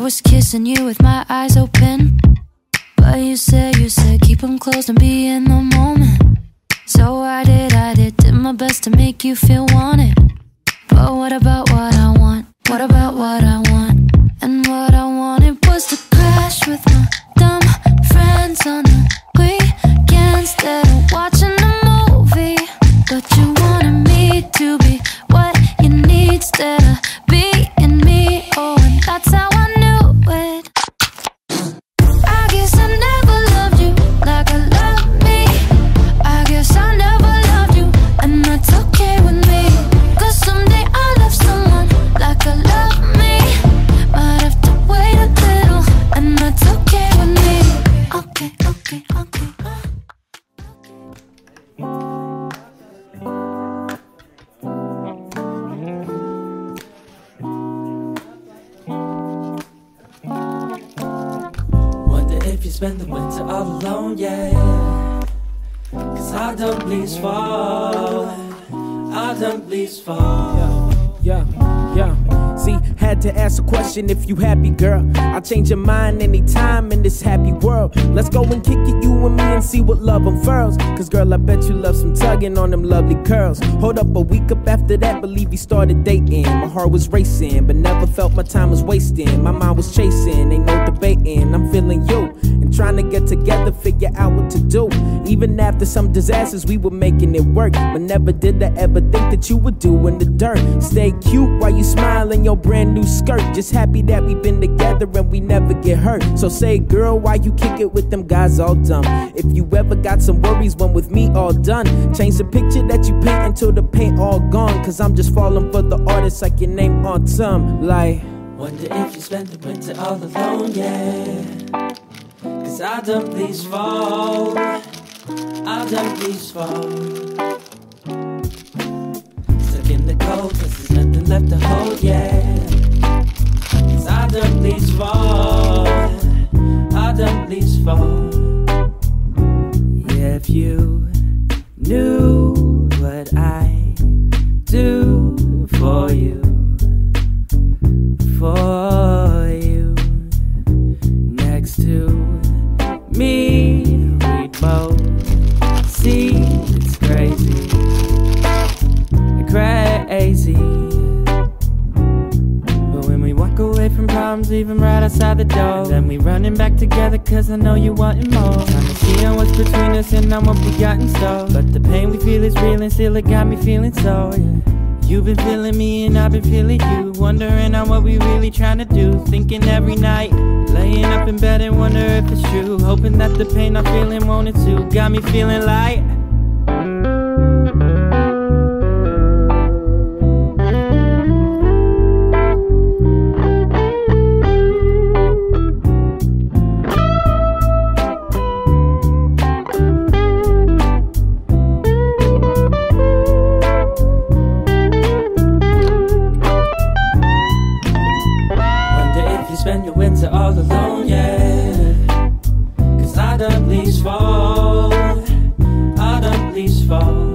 was kissing you with my eyes open, but you said keep them closed and be in the moment. So I did my best to make you feel wanted. But what about what I want? What about what I want? And what I wanted was to crash with my dumb friends on the weekend instead of watching a movie. But you wanted me to be what you need instead of being me. Oh, and that's how I knew it. I guess I never loved you like I love me. I guess I never loved you, and that's okay with me. Cause someday I'll love someone like I love me. Might have to wait a little, and that's okay with me. Okay, okay, okay. Wonder if you spend the winter all alone, yeah. Cause I don't please fall. I don't please fall. Yeah. See, had to ask a question if you happy, girl. I'll change your mind anytime in this happy world. Let's go and kick it, you and me, and see what love unfurls. Cause girl, I bet you love some tugging on them lovely curls. Hold up, a week up after that, believe we started dating. My heart was racing, but never felt my time was wasting. My mind was chasing, ain't no debating. I'm feeling you, and trying to get together, figure out what to do. Even after some disasters, we were making it work. But never did I ever think that you would do in the dirt. Stay cute while you smile in your brand new skirt. Just happy that we've been together and we never get hurt. So say, girl, why you kick it with them guys all dumb? If you ever got some worries when with me all done, change the picture that you paint until the paint all gone. Cause I'm just falling for the artist like your name on some. Like, wonder if you spend the winter all alone, yeah. Cause I don't please fall. I don't please fall. Stuck in the cold cause there's nothing left to hold, yeah. Cause I don't please fall. I don't please fall. Yeah, if you knew what I do for you, next to me, we'd both see it's crazy. But when we walk away from problems, leave them right outside the door, and then we running back together cause I know you wanting more. Trying to see on what's between us and on what we got in store. But the pain we feel is real and still it got me feeling so, yeah. You've been feeling me and I've been feeling you, wondering on what we really trying to do. Thinking every night, laying up in bed and wonder if it's true. Hoping that the pain I'm feeling won't it too. Got me feeling like spend your winter all alone, yeah. Cause I don't please fall. I don't please fall.